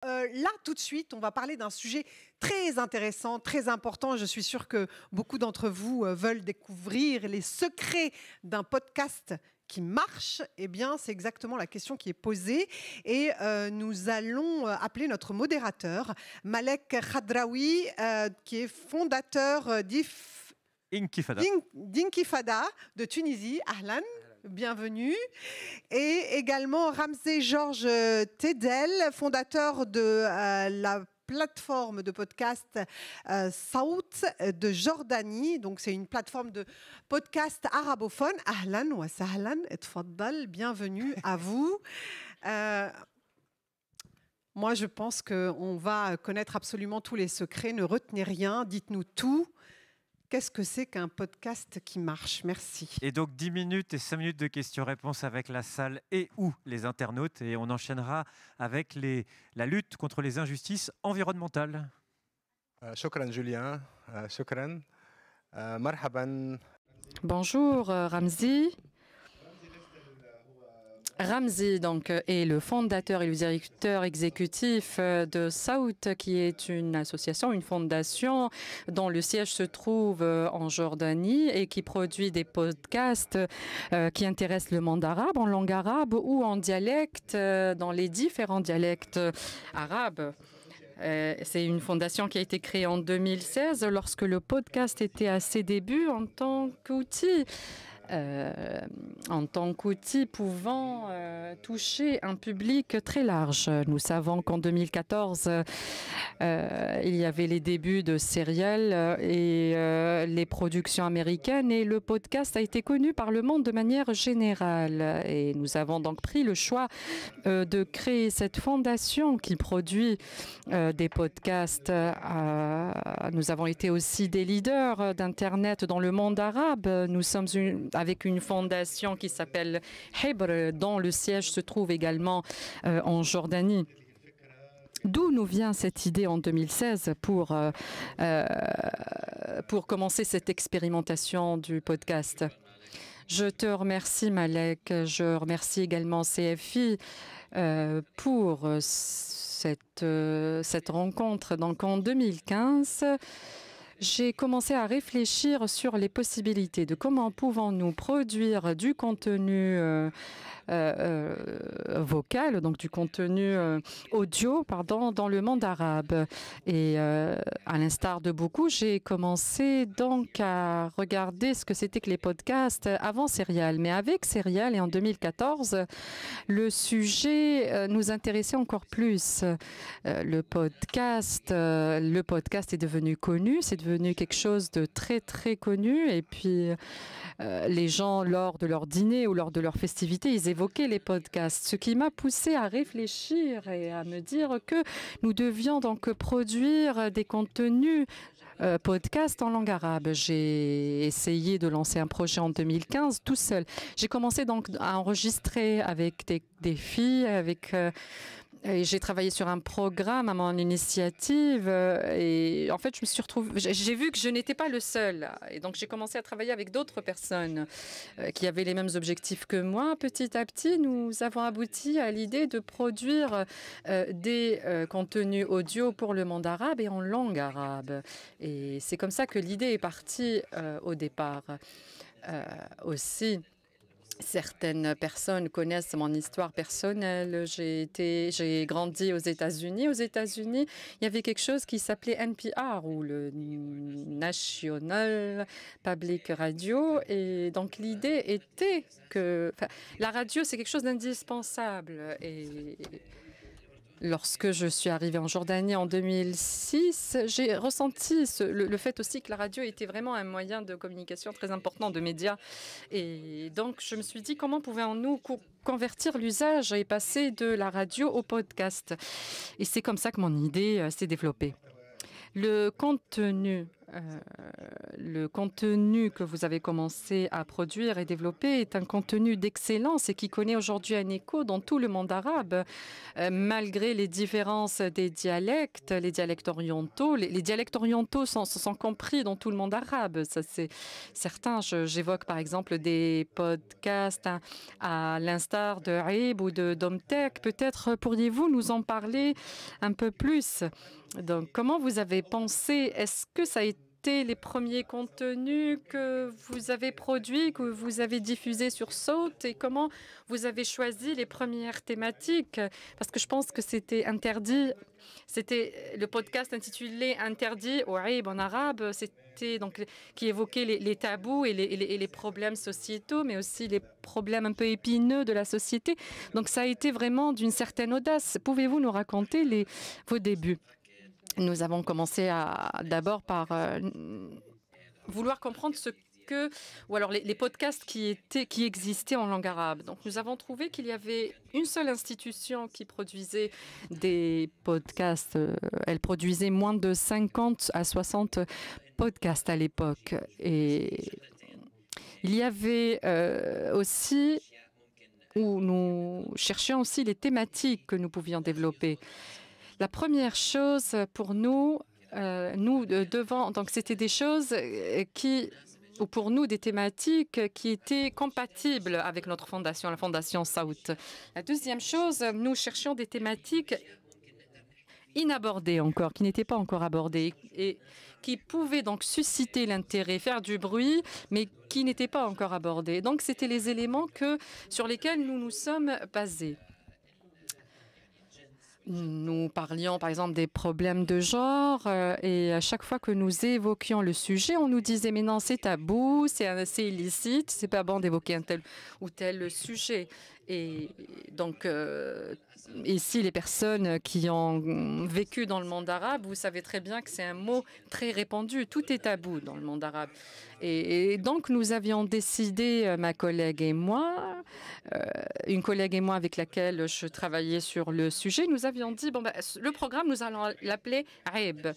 Là, tout de suite, on va parler d'un sujet très intéressant, très important. Je suis sûre que beaucoup d'entre vous veulent découvrir les secrets d'un podcast qui marche. Eh bien, c'est exactement la question qui est posée. Et nous allons appeler notre modérateur, Malek Khadraoui, qui est fondateur d'Inkifada de Tunisie. Ahlan, bienvenue. Et également Ramzé Georges Tedel, fondateur de la plateforme de podcast Saout de Jordanie. Donc, c'est une plateforme de podcast arabophone. Ahlan wa sahlan, etfaddal, bienvenue à vous. Moi, je pense qu'on va connaître absolument tous les secrets. Ne retenez rien, dites-nous tout. Qu'est-ce que c'est qu'un podcast qui marche? Merci. Et donc 10 minutes et 5 minutes de questions-réponses avec la salle et ou les internautes. Et on enchaînera avec la lutte contre les injustices environnementales. Shukran Julien, shukran. Marhaban. Bonjour Ramzi. Ramzi donc, est le fondateur et le directeur exécutif de Saout, qui est une association, une fondation dont le siège se trouve en Jordanie et qui produit des podcasts qui intéressent le monde arabe, en langue arabe ou en dialecte, dans les différents dialectes arabes. C'est une fondation qui a été créée en 2016 lorsque le podcast était à ses débuts en tant qu'outil. Pouvant toucher un public très large. Nous savons qu'en 2014, il y avait les débuts de Serial et les productions américaines, et le podcast a été connu par le monde de manière générale. Et nous avons donc pris le choix de créer cette fondation qui produit des podcasts. Nous avons été aussi des leaders d'Internet dans le monde arabe. Nous sommes avec une fondation qui s'appelle Hibr, dont le siège se trouve également en Jordanie. D'où nous vient cette idée en 2016 pour commencer cette expérimentation du podcast? Je te remercie, Malek. Je remercie également CFI pour cette rencontre. Donc, en 2015, j'ai commencé à réfléchir sur les possibilités de comment pouvons-nous produire du contenu vocal, donc du contenu audio, dans le monde arabe. Et à l'instar de beaucoup, j'ai commencé donc à regarder ce que c'était que les podcasts avant Serial. Mais avec Serial et en 2014, le sujet nous intéressait encore plus. Le podcast est devenu connu, c'est devenu quelque chose de très très connu. Et puis les gens, lors de leur dîner ou lors de leurs festivités, ils évoquaient les podcasts, ce qui m'a poussé à réfléchir et à me dire que nous devions donc produire des contenus podcast en langue arabe. J'ai essayé de lancer un projet en 2015 tout seul. J'ai commencé donc à enregistrer avec des filles, et j'ai travaillé sur un programme à mon initiative et en fait, je me suis retrouvée, j'ai vu que je n'étais pas le seul et donc j'ai commencé à travailler avec d'autres personnes qui avaient les mêmes objectifs que moi. Petit à petit, nous avons abouti à l'idée de produire des contenus audio pour le monde arabe et en langue arabe. Et c'est comme ça que l'idée est partie au départ. Aussi, certaines personnes connaissent mon histoire personnelle. J'ai grandi aux États-Unis. Aux États-Unis, il y avait quelque chose qui s'appelait NPR, ou le National Public Radio. Et donc, l'idée était que la radio, c'est quelque chose d'indispensable. Et lorsque je suis arrivée en Jordanie en 2006, j'ai ressenti le fait aussi que la radio était vraiment un moyen de communication très important, de médias. Et donc, je me suis dit, comment pouvons-nous convertir l'usage et passer de la radio au podcast? Et c'est comme ça que mon idée s'est développée. Le contenu le contenu que vous avez commencé à produire et développer est un contenu d'excellence et qui connaît aujourd'hui un écho dans tout le monde arabe, malgré les différences des dialectes, les dialectes orientaux. Les dialectes orientaux sont compris dans tout le monde arabe, ça c'est certain. J'évoque par exemple des podcasts à l'instar de Aib ou de Domtech. Peut-être pourriez-vous nous en parler un peu plus? Donc, comment vous avez pensé? Est-ce que ça a été les premiers contenus que vous avez produits, que vous avez diffusés sur Sawt? Et comment vous avez choisi les premières thématiques? Parce que je pense que c'était interdit. C'était le podcast intitulé Interdit au Aib en arabe. C'était donc qui évoquait les tabous et les problèmes sociétaux, mais aussi les problèmes un peu épineux de la société. Donc, ça a été vraiment d'une certaine audace. Pouvez-vous nous raconter vos débuts? Nous avons commencé d'abord par vouloir comprendre les podcasts qui existaient en langue arabe. Donc, nous avons trouvé qu'il y avait une seule institution qui produisait des podcasts. Elle produisait moins de 50 à 60 podcasts à l'époque. Et il y avait aussi où nous cherchions aussi les thématiques que nous pouvions développer. La première chose pour nous, donc c'était des choses ou pour nous des thématiques qui étaient compatibles avec notre fondation, la fondation Sawt. La deuxième chose, nous cherchions des thématiques inabordées encore, qui n'étaient pas encore abordées et qui pouvaient donc susciter l'intérêt, faire du bruit, mais qui n'étaient pas encore abordées. Donc c'était les éléments sur lesquels nous nous sommes basés. Nous parlions par exemple des problèmes de genre et à chaque fois que nous évoquions le sujet, on nous disait mais non, c'est tabou, c'est illicite, c'est pas bon d'évoquer un tel ou tel sujet. Et donc ici, les personnes qui ont vécu dans le monde arabe, vous savez très bien que c'est un mot très répandu. Tout est tabou dans le monde arabe. Et donc, nous avions décidé, ma collègue et moi, une collègue et moi avec laquelle je travaillais sur le sujet, nous avions dit, le programme, nous allons l'appeler Aib.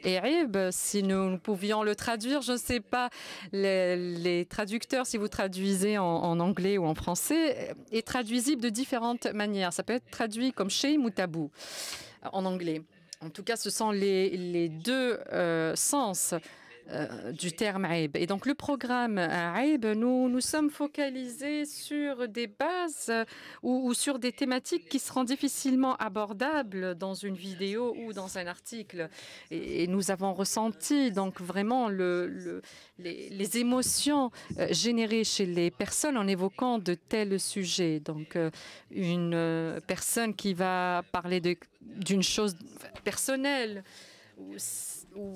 Et Aib, si nous pouvions le traduire, je ne sais pas, les traducteurs, si vous traduisez en anglais ou en français, est traduisible de différentes manières. Ça peut être traduit comme shame ou tabou en anglais. En tout cas, ce sont les deux sens du terme Aib. Et donc, le programme Aib, nous sommes focalisés sur des bases ou sur des thématiques qui seront difficilement abordables dans une vidéo ou dans un article. Et nous avons ressenti donc vraiment les émotions générées chez les personnes en évoquant de tels sujets. Donc, une personne qui va parler d'une chose personnelle ou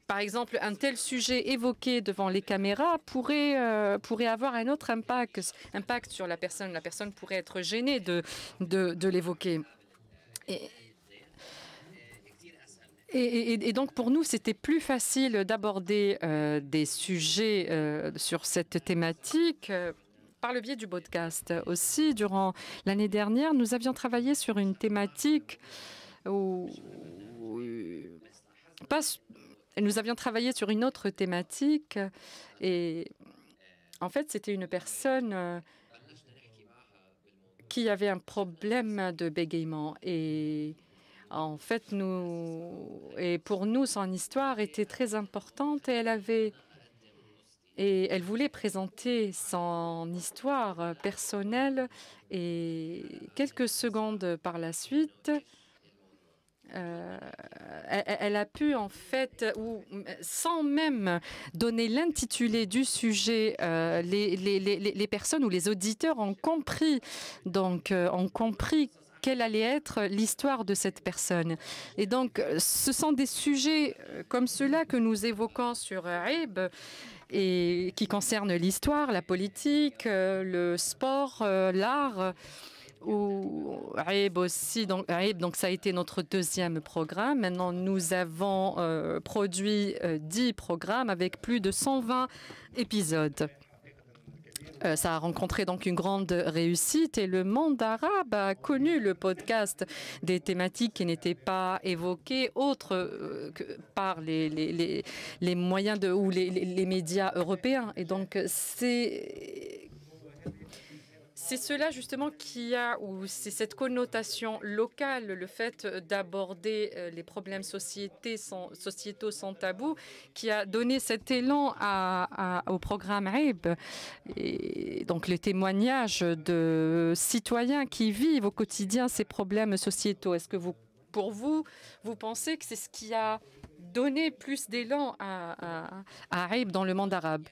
par exemple, un tel sujet évoqué devant les caméras pourrait avoir un autre impact sur la personne. La personne pourrait être gênée de l'évoquer. Et donc, pour nous, c'était plus facile d'aborder des sujets sur cette thématique par le biais du podcast. Aussi, durant l'année dernière, nous avions travaillé sur une thématique nous avions travaillé sur une autre thématique et en fait, c'était une personne qui avait un problème de bégaiement. Et en fait, pour nous, son histoire était très importante et elle voulait présenter son histoire personnelle. Et quelques secondes par la suite, elle a pu en fait, sans même donner l'intitulé du sujet, les personnes ou les auditeurs ont compris quelle allait être l'histoire de cette personne. Et donc, ce sont des sujets comme ceux-là que nous évoquons sur Aib et qui concernent l'histoire, la politique, le sport, l'art. Ou Aib aussi, donc ça a été notre deuxième programme. Maintenant, nous avons produit 10 programmes avec plus de 120 épisodes. Ça a rencontré donc une grande réussite et le monde arabe a connu le podcast, des thématiques qui n'étaient pas évoquées autres que par les moyens ou les médias européens. Et donc c'est cela justement qui a, ou c'est cette connotation locale, le fait d'aborder les problèmes sociétaux sans tabou, qui a donné cet élan au programme AIB. Et donc les témoignages de citoyens qui vivent au quotidien ces problèmes sociétaux. Est-ce que pour vous pensez que c'est ce qui a donné plus d'élan à AIB dans le monde arabe?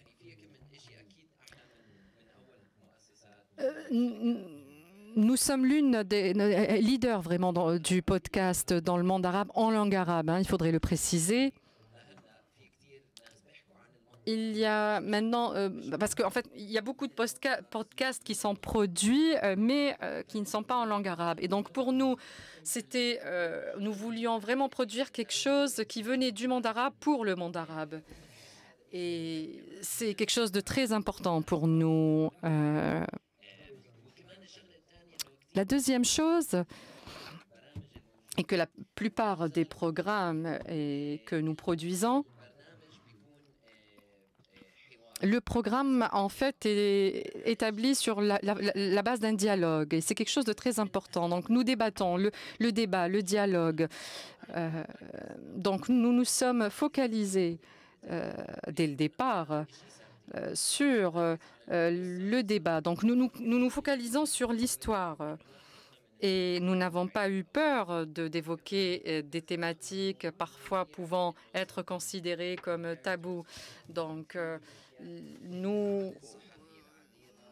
Nous sommes l'une des leaders vraiment du podcast dans le monde arabe, en langue arabe, il faudrait le préciser. Il y a maintenant, parce qu'en fait, il y a beaucoup de podcasts qui sont produits, mais qui ne sont pas en langue arabe. Et donc pour nous, nous voulions vraiment produire quelque chose qui venait du monde arabe pour le monde arabe. Et c'est quelque chose de très important pour nous. La deuxième chose est que la plupart des programmes que nous produisons, le programme en fait est établi sur la base d'un dialogue et c'est quelque chose de très important. Donc nous débattons, le débat, le dialogue. Donc nous nous sommes focalisés dès le départ sur le débat. Donc nous focalisons sur l'histoire et nous n'avons pas eu peur d'évoquer des thématiques parfois pouvant être considérées comme tabous. Donc nous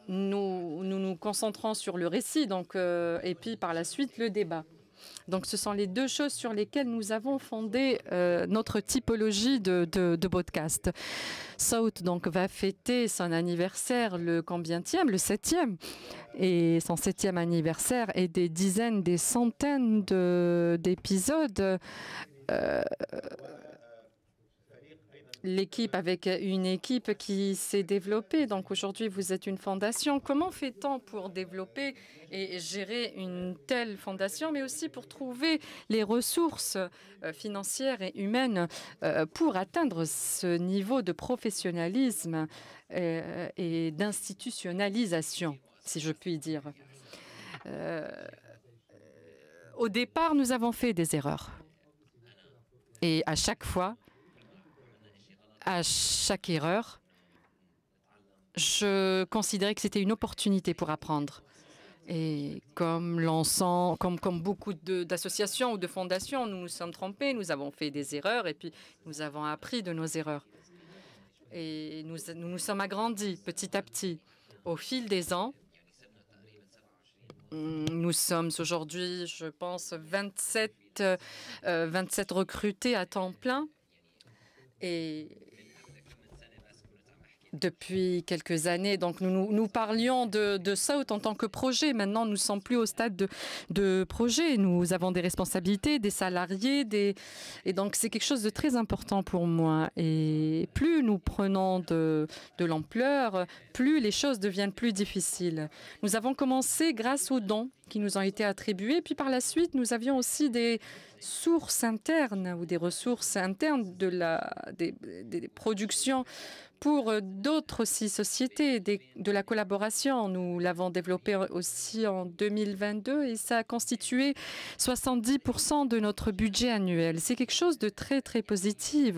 nous concentrons sur le récit et puis par la suite le débat. Donc ce sont les deux choses sur lesquelles nous avons fondé notre typologie de podcast. Saout donc va fêter son anniversaire le combienième, le 7e, et son 7e anniversaire et des dizaines, des centaines d'épisodes. L'équipe avec une équipe qui s'est développée. Donc aujourd'hui, vous êtes une fondation. Comment fait-on pour développer et gérer une telle fondation, mais aussi pour trouver les ressources financières et humaines pour atteindre ce niveau de professionnalisme et d'institutionnalisation, si je puis dire? Au départ, nous avons fait des erreurs. Et à chaque fois, à chaque erreur, je considérais que c'était une opportunité pour apprendre. Et comme beaucoup d'associations ou de fondations, nous nous sommes trompés, nous avons fait des erreurs et puis nous avons appris de nos erreurs. Et nous nous sommes agrandis petit à petit. Au fil des ans, nous sommes aujourd'hui, je pense, 27 recrutés à temps plein. Et depuis quelques années, donc nous parlions de Saout en tant que projet. Maintenant, nous ne sommes plus au stade de projet. Nous avons des responsabilités, des salariés, et donc c'est quelque chose de très important pour moi. Et plus nous prenons de l'ampleur, plus les choses deviennent plus difficiles. Nous avons commencé grâce aux dons qui nous ont été attribués, puis par la suite, nous avions aussi des sources internes ou des ressources internes des productions pour d'autres aussi sociétés, de la collaboration. Nous l'avons développé aussi en 2022 et ça a constitué 70% de notre budget annuel. C'est quelque chose de très, très positif.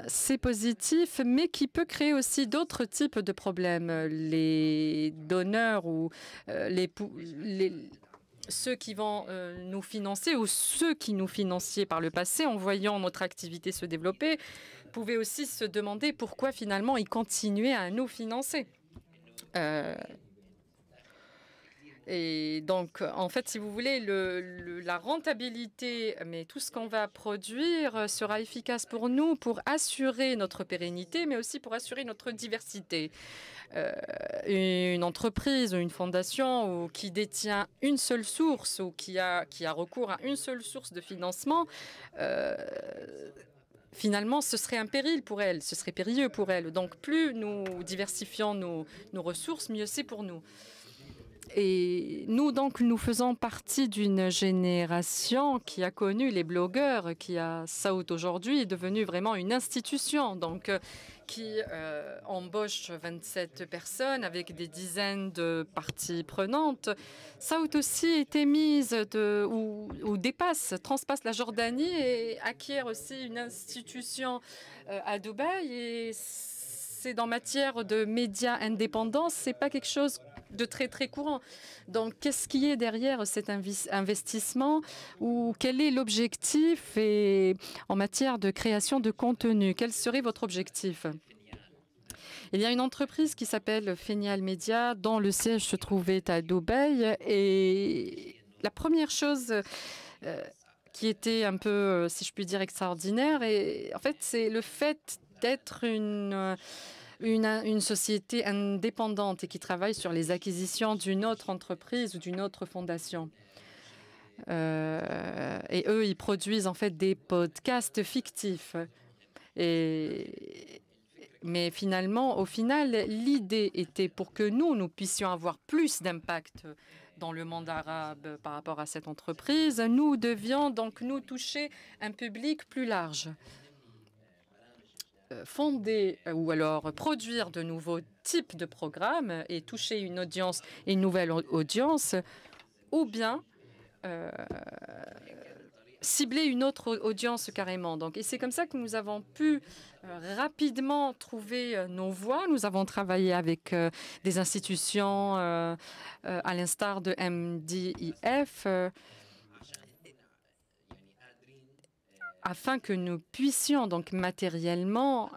C'est positif, mais qui peut créer aussi d'autres types de problèmes. Les donneurs ou ceux qui vont nous financer ou ceux qui nous financiaient par le passé en voyant notre activité se développer pouvaient aussi se demander pourquoi finalement ils continuaient à nous financer. Et donc, en fait, si vous voulez, la rentabilité, mais tout ce qu'on va produire sera efficace pour nous, pour assurer notre pérennité, mais aussi pour assurer notre diversité. Une entreprise ou une fondation qui détient une seule source ou qui a recours à une seule source de financement finalement, ce serait un péril pour elles, ce serait périlleux pour elles. Donc, plus nous diversifions nos ressources, mieux c'est pour nous. Et nous, donc, nous faisons partie d'une génération qui a connu les blogueurs, Saout aujourd'hui est devenu vraiment une institution, donc qui embauche 27 personnes avec des dizaines de parties prenantes. Saout aussi est émise ou transpasse la Jordanie et acquiert aussi une institution à Dubaï. Et c'est dans matière de médias indépendants, c'est pas quelque chose de très très courant. Donc, qu'est-ce qui est derrière cet investissement ou quel est l'objectif et en matière de création de contenu? Quel serait votre objectif? Il y a une entreprise qui s'appelle Fenial Media, dont le siège se trouvait à Dubaï. Et la première chose qui était un peu, si je puis dire, extraordinaire, et en fait, c'est le fait d'être une société indépendante et qui travaille sur les acquisitions d'une autre entreprise ou d'une autre fondation. Et eux, ils produisent en fait des podcasts fictifs. Mais finalement, au final, l'idée était pour que nous puissions avoir plus d'impact dans le monde arabe par rapport à cette entreprise. Nous devions donc nous toucher un public plus large. Fonder ou alors produire de nouveaux types de programmes et toucher une audience et une nouvelle audience, ou bien cibler une autre audience carrément. Donc, et c'est comme ça que nous avons pu rapidement trouver nos voies. Nous avons travaillé avec des institutions à l'instar de MDIF, afin que nous puissions donc matériellement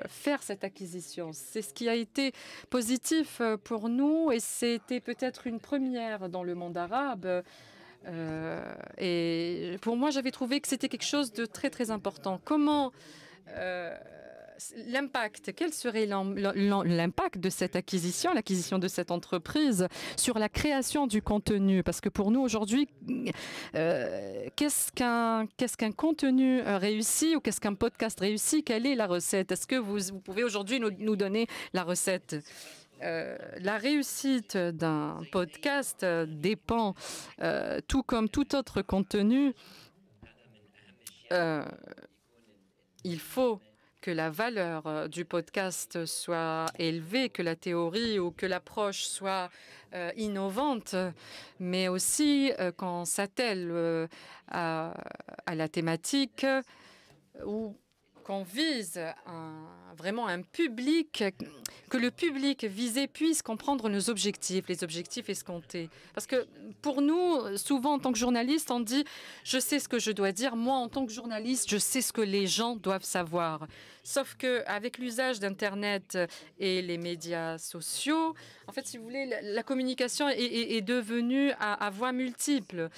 faire cette acquisition. C'est ce qui a été positif pour nous et c'était peut-être une première dans le monde arabe. Et pour moi, j'avais trouvé que c'était quelque chose de très très important. Comment l'impact, quel serait l'impact de cette acquisition, l'acquisition de cette entreprise sur la création du contenu? Parce que pour nous aujourd'hui, qu'est-ce qu'un contenu réussi ou qu'est-ce qu'un podcast réussi? Quelle est la recette? Est-ce que vous pouvez aujourd'hui nous donner la recette? La réussite d'un podcast dépend, tout comme tout autre contenu, il faut que la valeur du podcast soit élevée, que la théorie ou que l'approche soit innovante, mais aussi qu'on s'attelle à la thématique ou qu'on vise vraiment un public, que le public visé puisse comprendre nos objectifs, les objectifs escomptés. Parce que pour nous, souvent en tant que journaliste, on dit « je sais ce que je dois dire ». Moi, en tant que journaliste, je sais ce que les gens doivent savoir. Sauf qu'avec l'usage d'Internet et les médias sociaux, en fait, si vous voulez, la communication est devenue à voix multiples.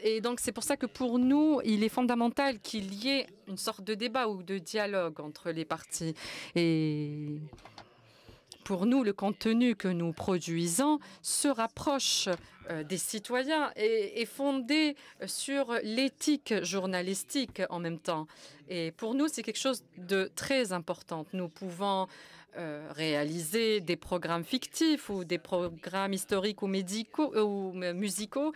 Et donc, c'est pour ça que pour nous, il est fondamental qu'il y ait une sorte de débat ou de dialogue entre les parties. Et pour nous, le contenu que nous produisons se rapproche des citoyens et est fondé sur l'éthique journalistique en même temps. Et pour nous, c'est quelque chose de très important. Nous pouvons réaliser des programmes fictifs ou des programmes historiques ou musicaux,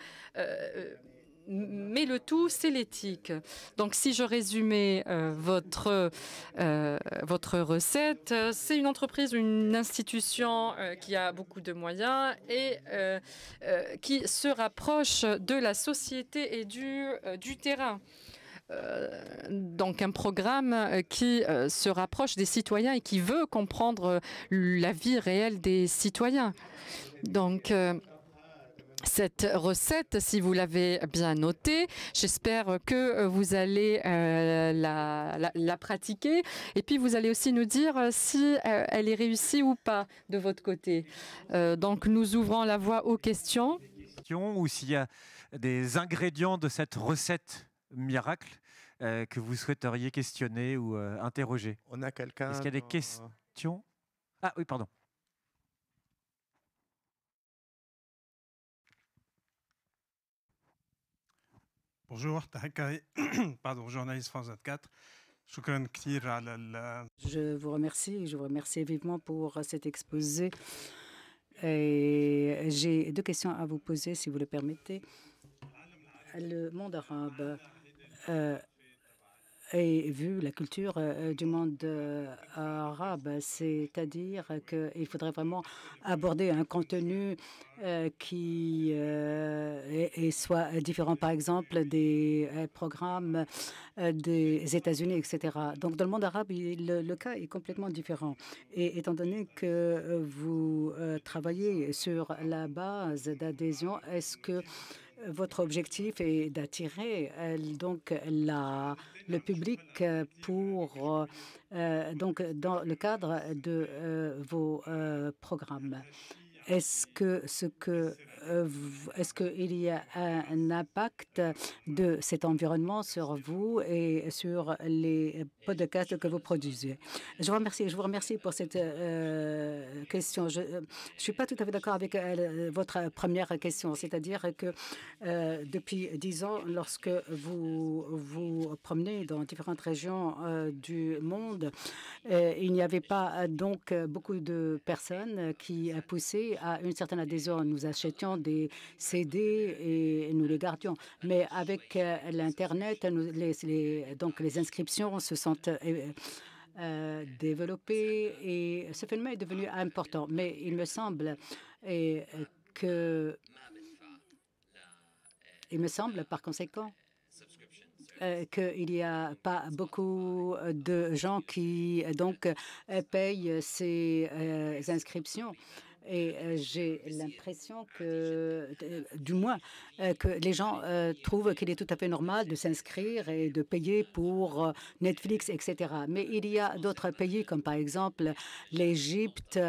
mais le tout, c'est l'éthique. Donc, si je résumais votre recette, c'est une entreprise, une institution qui a beaucoup de moyens et qui se rapproche de la société et du terrain. Donc un programme qui se rapproche des citoyens et qui veut comprendre la vie réelle des citoyens. Donc cette recette, si vous l'avez bien notée, j'espère que vous allez la pratiquer. Et puis, vous allez aussi nous dire si elle est réussie ou pas de votre côté. Donc, nous ouvrons la voie aux questions. Ou s'il y a des ingrédients de cette recette miracle que vous souhaiteriez questionner ou interroger. On a quelqu'un... Est-ce qu'il y a des questions? Ah oui, pardon. Bonjour, Tahakai, pardon, journaliste France 24. Je vous remercie vivement pour cet exposé. Et j'ai deux questions à vous poser, si vous le permettez. Le monde arabe et vu la culture du monde arabe, c'est-à-dire qu'il faudrait vraiment aborder un contenu qui soit différent, par exemple, des programmes des États-Unis, etc. Donc, dans le monde arabe, le cas est complètement différent. Et étant donné que vous travaillez sur la base d'adhésion, est-ce que votre objectif est d'attirer donc le public pour donc dans le cadre de vos programmes? Est-ce qu'il y a un impact de cet environnement sur vous et sur les podcasts que vous produisez? Je vous remercie pour cette question. Je ne suis pas tout à fait d'accord avec votre première question, c'est-à-dire que depuis 10 ans, lorsque vous vous promenez dans différentes régions du monde, il n'y avait pas donc beaucoup de personnes qui poussaient à une certaine adhésion. Nous achetions des CD et nous les gardions. Mais avec l'Internet, donc les inscriptions se sont développées et ce phénomène est devenu important. Mais il me semble par conséquent qu'il n'y a pas beaucoup de gens qui donc payent ces inscriptions. Et j'ai l'impression que, du moins, que les gens trouvent qu'il est tout à fait normal de s'inscrire et de payer pour Netflix, etc. Mais il y a d'autres pays, comme par exemple l'Égypte,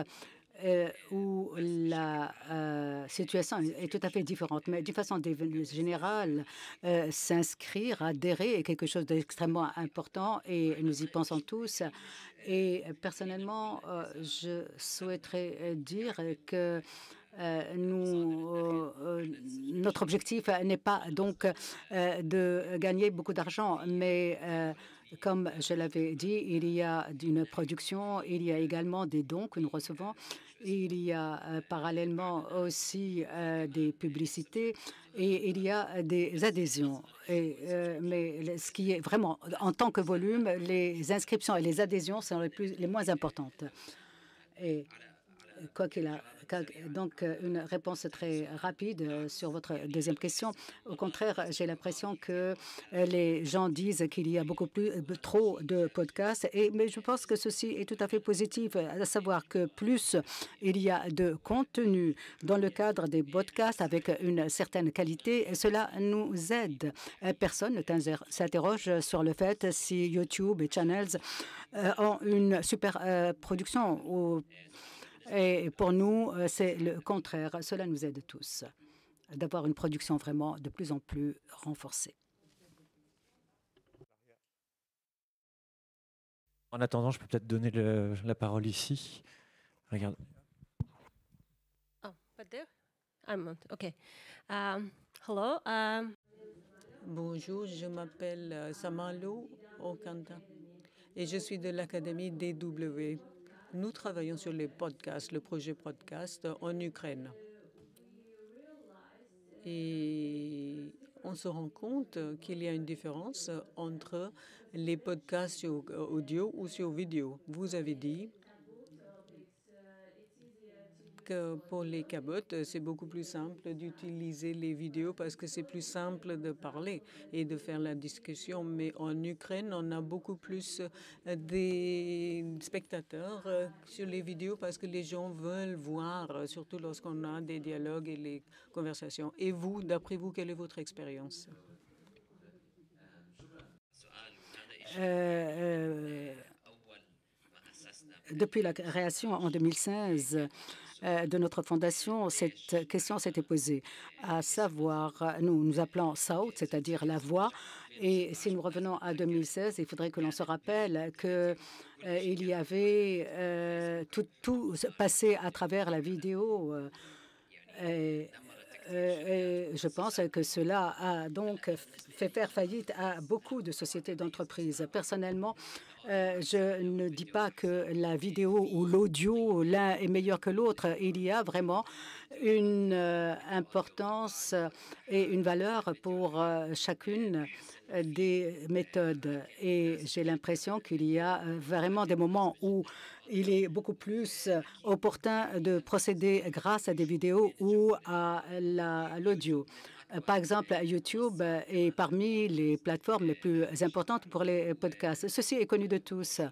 où la situation est tout à fait différente. Mais d'une façon générale, s'inscrire, adhérer est quelque chose d'extrêmement important et nous y pensons tous. Et personnellement, je souhaiterais dire que notre objectif n'est pas donc de gagner beaucoup d'argent, mais comme je l'avais dit, il y a une production, il y a également des dons que nous recevons, il y a parallèlement aussi des publicités et il y a des adhésions. Mais ce qui est vraiment, en tant que volume, les inscriptions et les adhésions sont les moins importantes. Et quoi qu'il a, donc une réponse très rapide sur votre deuxième question. Au contraire, j'ai l'impression que les gens disent qu'il y a trop de podcasts, mais je pense que ceci est tout à fait positif, à savoir que plus il y a de contenu dans le cadre des podcasts avec une certaine qualité, cela nous aide. Personne ne s'interroge sur le fait si YouTube et Channels ont une super production. Et pour nous, c'est le contraire. Cela nous aide tous d'avoir une production vraiment de plus en plus renforcée. En attendant, je peux peut-être donner la parole ici. Regarde. Oh, but there? Okay. Hello. Bonjour, je m'appelle Samalo Okanda et je suis de l'Académie DW. Nous travaillons sur les podcasts, le projet podcast en Ukraine. Et on se rend compte qu'il y a une différence entre les podcasts sur audio ou sur vidéo. Vous avez dit que pour les cabotes, c'est beaucoup plus simple d'utiliser les vidéos parce que c'est plus simple de parler et de faire la discussion. Mais en Ukraine, on a beaucoup plus des spectateurs sur les vidéos parce que les gens veulent voir, surtout lorsqu'on a des dialogues et les conversations. Et vous, d'après vous, quelle est votre expérience? Depuis la création en 2016 de notre fondation, cette question s'était posée, à savoir, nous appelons Saut, c'est-à-dire la voix. Et si nous revenons à 2016, il faudrait que l'on se rappelle qu'il y avait tout passé à travers la vidéo. Je pense que cela a donc fait faire faillite à beaucoup de sociétés d'entreprises. Personnellement, je ne dis pas que la vidéo ou l'audio, l'un est meilleur que l'autre. Il y a vraiment une importance et une valeur pour chacune des méthodes. Et j'ai l'impression qu'il y a vraiment des moments où il est beaucoup plus opportun de procéder grâce à des vidéos ou à l'audio. Par exemple, YouTube est parmi les plateformes les plus importantes pour les podcasts. Ceci est connu de tous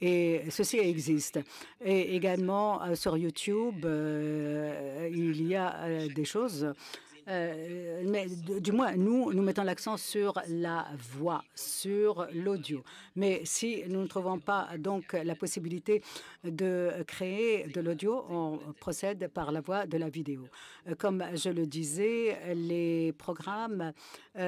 et ceci existe. Et également sur YouTube, il y a des choses. Mais du moins, nous mettons l'accent sur la voix, sur l'audio. Mais si nous ne trouvons pas donc la possibilité de créer de l'audio, on procède par la voie de la vidéo. Comme je le disais, les programmes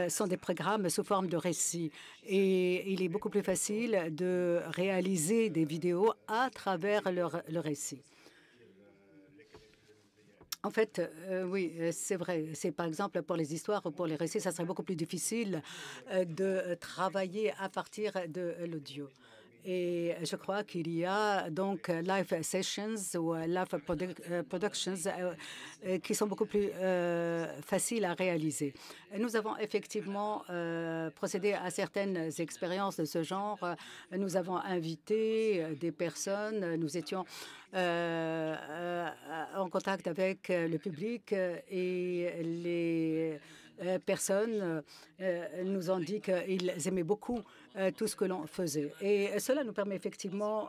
sont des programmes sous forme de récits. Et il est beaucoup plus facile de réaliser des vidéos à travers le récit. En fait, oui, c'est vrai. C'est par exemple pour les histoires ou pour les récits, ça serait beaucoup plus difficile de travailler à partir de l'audio. Et je crois qu'il y a donc live sessions ou live productions qui sont beaucoup plus faciles à réaliser. Nous avons effectivement procédé à certaines expériences de ce genre. Nous avons invité des personnes. Nous étions en contact avec le public et les personnes nous ont dit qu'ils aimaient beaucoup tout ce que l'on faisait. Et cela nous permet effectivement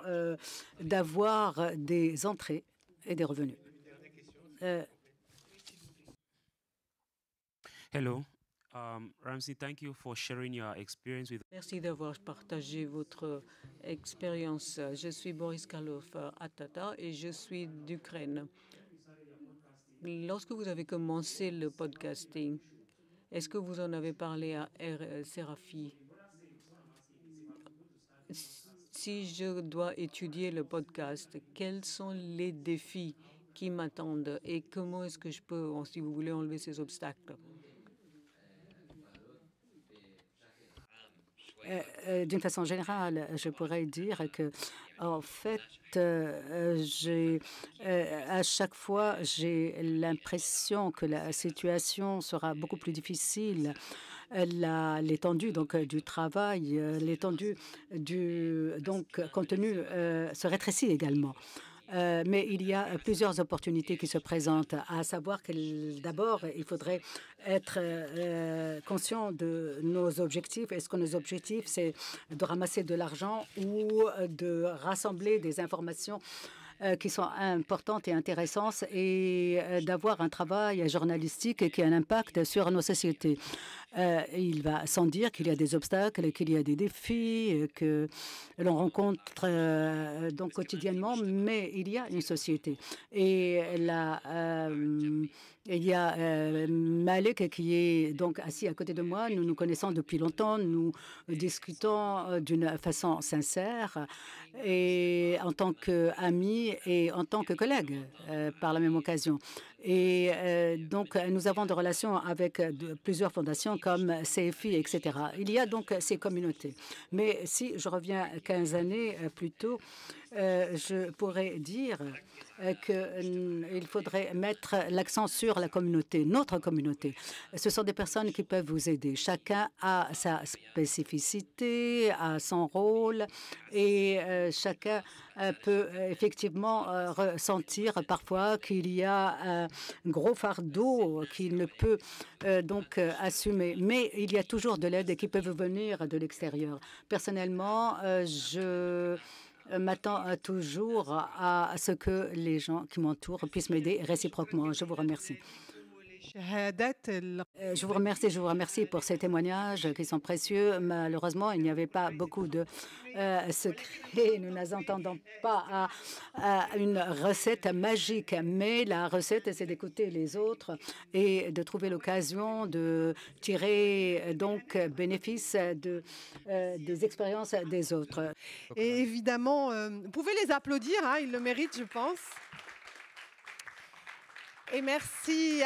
d'avoir des entrées et des revenus. Hello. Ramsey, thank you for sharing your experience with. Merci d'avoir partagé votre expérience. Je suis Boris Karlov Atata et je suis d'Ukraine. Lorsque vous avez commencé le podcasting, est-ce que vous en avez parlé à Serafi? Si je dois étudier le podcast, quels sont les défis qui m'attendent et comment est-ce que je peux, si vous voulez, enlever ces obstacles? D'une façon générale, je pourrais dire que, en fait, à chaque fois, j'ai l'impression que la situation sera beaucoup plus difficile. L'étendue donc du travail, l'étendue du contenu se rétrécit également. Mais il y a plusieurs opportunités qui se présentent, à savoir que d'abord, il faudrait être conscient de nos objectifs. Est-ce que nos objectifs, c'est de ramasser de l'argent ou de rassembler des informations qui sont importantes et intéressantes et d'avoir un travail journalistique qui a un impact sur nos sociétés. Il va sans dire qu'il y a des obstacles, qu'il y a des défis que l'on rencontre donc quotidiennement, mais il y a une société. Et il y a Malek qui est donc assis à côté de moi. Nous nous connaissons depuis longtemps. Nous discutons d'une façon sincère et en tant qu'amis et en tant que collègues par la même occasion. Et donc, nous avons des relations avec plusieurs fondations comme CFI, etc. Il y a donc ces communautés. Mais si je reviens 15 années plus tôt, je pourrais dire qu'il faudrait mettre l'accent sur la communauté, notre communauté. Ce sont des personnes qui peuvent vous aider. Chacun a sa spécificité, a son rôle et chacun peut effectivement ressentir parfois qu'il y a un gros fardeau qu'il ne peut donc assumer. Mais il y a toujours de l'aide qui peut venir de l'extérieur. Personnellement, je m'attends toujours à ce que les gens qui m'entourent puissent m'aider réciproquement. Je vous remercie. Je vous remercie pour ces témoignages qui sont précieux. Malheureusement, il n'y avait pas beaucoup de secrets. Nous n'attendons pas à une recette magique, mais la recette, c'est d'écouter les autres et de trouver l'occasion de tirer donc bénéfice des expériences des autres. Et évidemment, vous pouvez les applaudir, hein, ils le méritent, je pense. Et merci